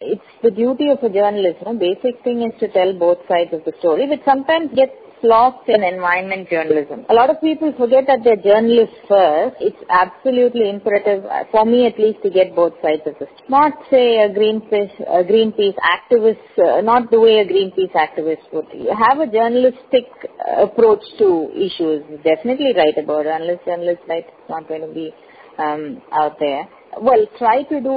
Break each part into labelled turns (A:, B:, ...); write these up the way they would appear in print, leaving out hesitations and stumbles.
A: It's the duty of a journalist. Basic thing is to tell both sides of the story, which sometimes gets lost in environment journalism. A lot of people forget that they're journalists first. It's absolutely imperative, for me at least, to get both sides of the story. Not say a Greenpeace activist, not the way a Greenpeace activist would. You have a journalistic approach to issues. Definitely write about journalists write. It's not going to be out there. Well,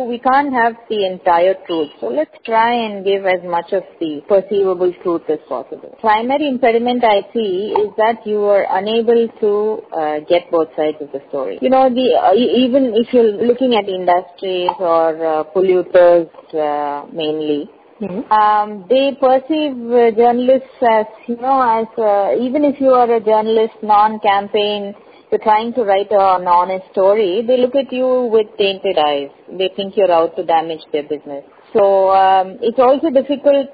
A: we can't have the entire truth. So let's try and give as much of the perceivable truth as possible. Primary impediment I see is that you are unable to get both sides of the story. Even if you're looking at industries or polluters mainly, they perceive journalists as, even if you are a journalist, non-campaign, you're trying to write an honest story, they look at you with tainted eyes. They think you're out to damage their business. So it's also difficult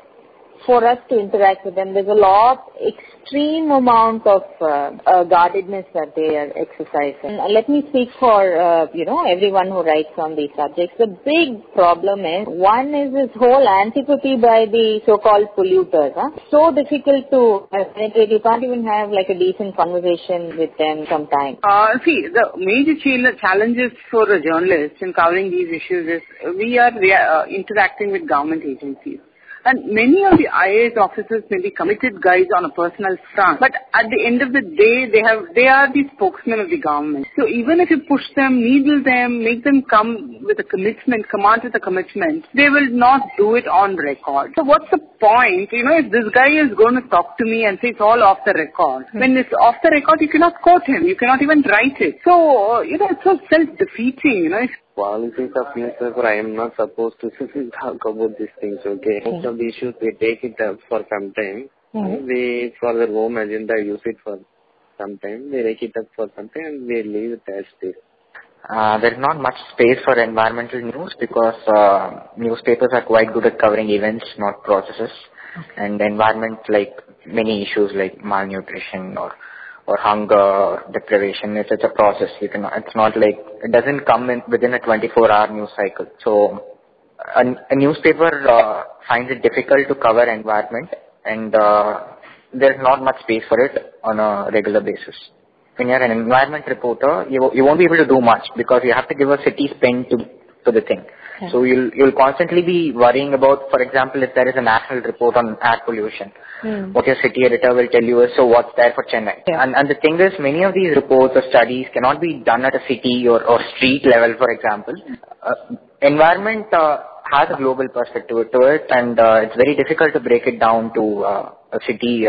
A: for us to interact with them. There's extreme amount of guardedness that they are exercising. Let me speak for, everyone who writes on these subjects. The big problem is, one is this whole antipathy by the so-called polluters. So difficult to penetrate. You can't even have like a decent conversation with them sometimes.
B: See, the major challenges for a journalist in covering these issues is we are interacting with government agencies. And many of the IAS officers may be committed guys on a personal front, but at the end of the day, they are the spokesmen of the government. So even if you push them, needle them, make them come with a commitment, command with a commitment, they will not do it on record. So what's the point? If this guy is going to talk to me and say it's all off the record, when it's off the record, you cannot quote him, you cannot even write it. So, it's so self-defeating,
C: Policies of newspaper, I am not supposed to talk about these things, okay? Most of the issues, they take it up for some time. They, for their home agenda, use it for some time. They take it up for some time and they leave it as it is.
D: There is not much space for environmental news because newspapers are quite good at covering events, not processes. And environment, like many issues like malnutrition or hunger, or deprivation, it's a process. It's not like, it doesn't come within a 24-hour news cycle. So a newspaper finds it difficult to cover environment, and there's not much space for it on a regular basis. When you're an environment reporter, you won't be able to do much because you have to give a city spin to the thing. Yeah. So you'll constantly be worrying about, for example, if there is a national report on air pollution, what your city editor will tell you is, so what's there for Chennai? Yeah. And the thing is, many of these reports or studies cannot be done at a city or street level, for example. Environment has a global perspective to it, and it's very difficult to break it down to a city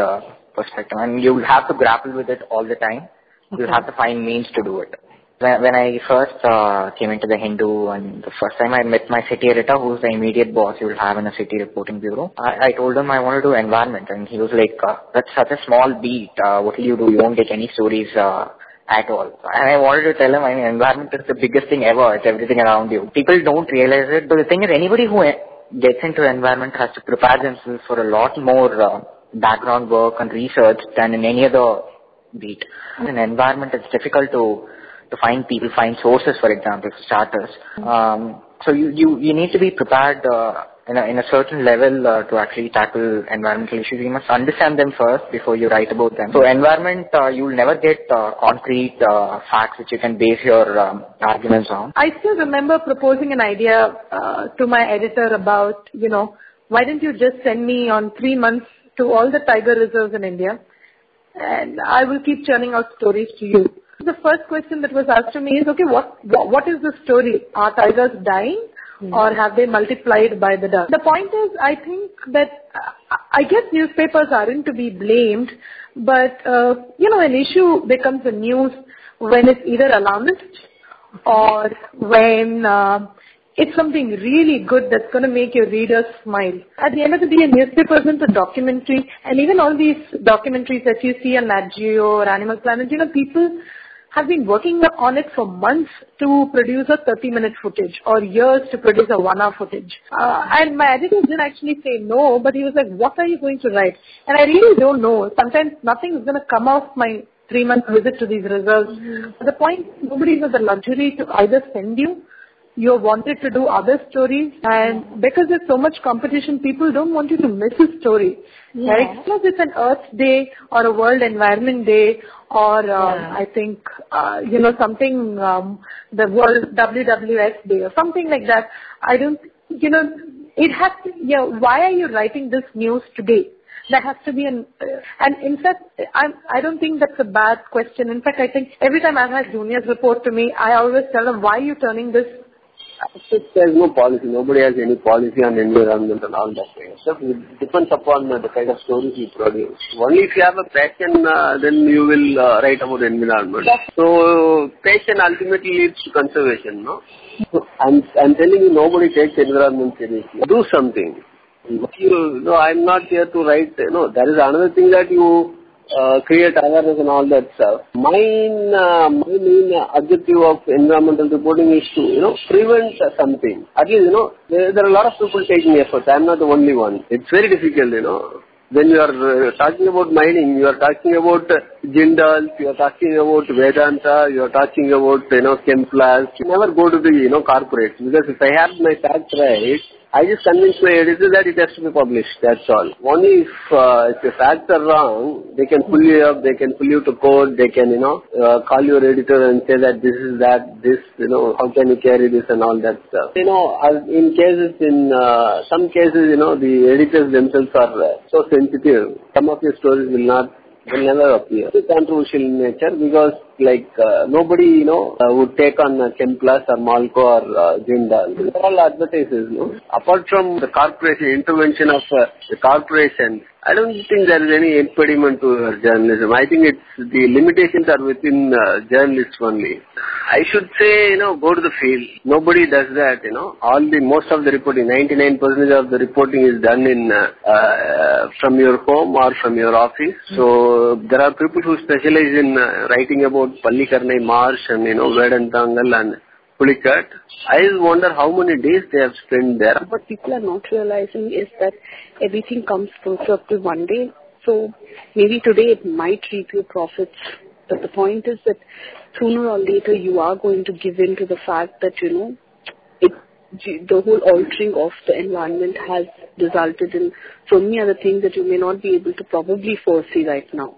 D: perspective. And you'll have to grapple with it all the time. Okay. You'll have to find means to do it. When I first came into the Hindu, and the first time I met my city editor, who's the immediate boss you will have in a city reporting bureau, I told him I want to do environment, and he was like, that's such a small beat, what will you do? You won't get any stories at all. And I wanted to tell him, environment is the biggest thing ever, it's everything around you. People don't realize it, but the thing is, anybody who gets into environment has to prepare themselves for a lot more background work and research than in any other beat. In environment, it's difficult to find people, find sources, for example, for starters. So you need to be prepared in a certain level to actually tackle environmental issues. You must understand them first before you write about them. So environment, you'll never get concrete facts which you can base your arguments on.
E: I still remember proposing an idea to my editor about, why didn't you just send me on 3 months to all the tiger reserves in India, and I will keep churning out stories to you. The first question that was asked to me is, okay, what is the story? Are tigers dying or have they multiplied by the dust? The point is, I think that, I guess newspapers aren't to be blamed, but, an issue becomes a news when it's either alarmist or when it's something really good that's going to make your readers smile. At the end of the day, a newspaper isn't a documentary, and even all these documentaries that you see on Nat Geo or Animal Planet, people have been working on it for months to produce a 30-minute footage or years to produce a 1-hour footage. And my editor didn't actually say no, but he was like, what are you going to write? And I really don't know. Sometimes nothing is going to come off my 3-month visit to these reserves. The point, nobody has the luxury to either send you you're wanted to do other stories, and because there's so much competition, people don't want you to miss a story.
A: Yeah.
E: Right? Because it's an Earth Day or a World Environment Day or I think, something, the World WWF Day or something like that. I don't, it has to, why are you writing this news today? That has to be and in fact, I don't think that's a bad question. In fact, I think every time I've had juniors report to me, I always tell them, why are you turning this?
F: There's no policy. Nobody has any policy on environment and all that thing. So it depends upon the kind of stories you produce. Only if you have a passion, then you will write about environment. So passion ultimately leads to conservation, no? So I'm telling you, nobody takes environment seriously. Do something. I'm not here to write. There is another thing that you create awareness and all that stuff. My main objective of environmental reporting is to, prevent something. At least, there are a lot of people taking efforts. I'm not the only one. It's very difficult, When you are talking about mining, you are talking about Jindal, you are talking about Vedanta, you are talking about, Chemplast. You never go to the, corporates, because if I have my facts right, I just convince my editor that it has to be published, that's all. Only if the facts are wrong, they can pull you up, they can pull you to court, they can, call your editor and say that this is that, this, how can you carry this and all that stuff. In some cases, the editors themselves are so sensitive, some of your stories will never appear. It's controversial in nature because nobody, would take on Chemplast or Malco or Jindal. These are all advertisers, Apart from the corporation, intervention of the corporation, I don't think there is any impediment to journalism. I think the limitations are within journalists only. I should say, go to the field. Nobody does that, most of the reporting, 99% of the reporting is done from your home or from your office. So there are people who specialize in writing about Pallikarnai Marsh and, Vedantangal and Pulikat. I just wonder how many days they have spent there.
B: What people are not realizing is that everything comes closer up to one day. So maybe today it might reap your profits. But the point is that sooner or later you are going to give in to the fact that, the whole altering of the environment has resulted in so many other things that you may not be able to probably foresee right now.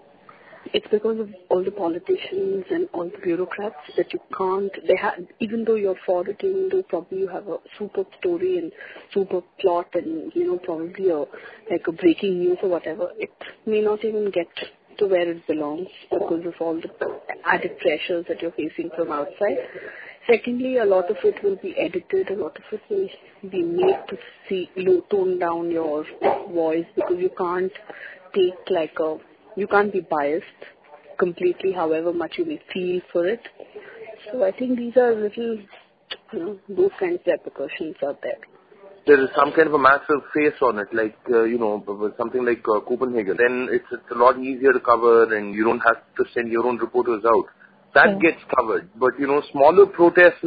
B: It's because of all the politicians and all the bureaucrats that you can't, even though you're for it, even though probably you have a super story and super plot and, probably a breaking news or whatever, it may not even get to where it belongs because of all the added pressures that you're facing from outside. Secondly, a lot of it will be edited, a lot of it will be made to tone down your voice because you can't you can't be biased completely, however much you may feel for it. So I think these are little, those kinds of repercussions are there.
G: There is some kind of a massive face on it, something like Copenhagen. Then it's a lot easier to cover and you don't have to send your own reporters out. That gets covered. But, smaller protests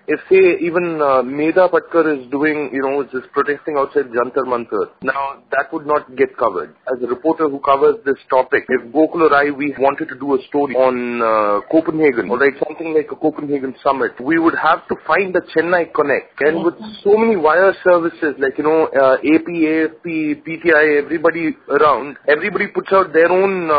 G: if say even Medha Patkar is doing, just protesting outside Jantar Mantar, now that would not get covered. As a reporter who covers this topic, if Gokul or I, we wanted to do a story on Copenhagen, or something like a Copenhagen summit, we would have to find a Chennai connect. And with so many wire services, AP, AFP, PTI, everybody around, everybody puts out their own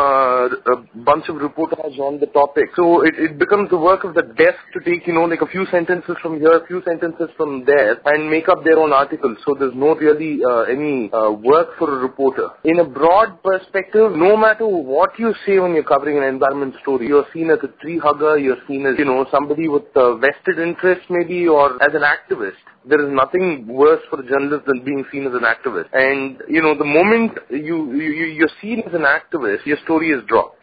G: bunch of reportages on the topic. So it becomes the work of the desk to take, a few sentences from here, a few sentences from there, and make up their own articles. So there's no really any work for a reporter. In a broad perspective, no matter what you say when you're covering an environment story, you're seen as a tree hugger, you're seen as, somebody with vested interest maybe, or as an activist. There is nothing worse for a journalist than being seen as an activist. And, the moment you're seen as an activist, your story is dropped.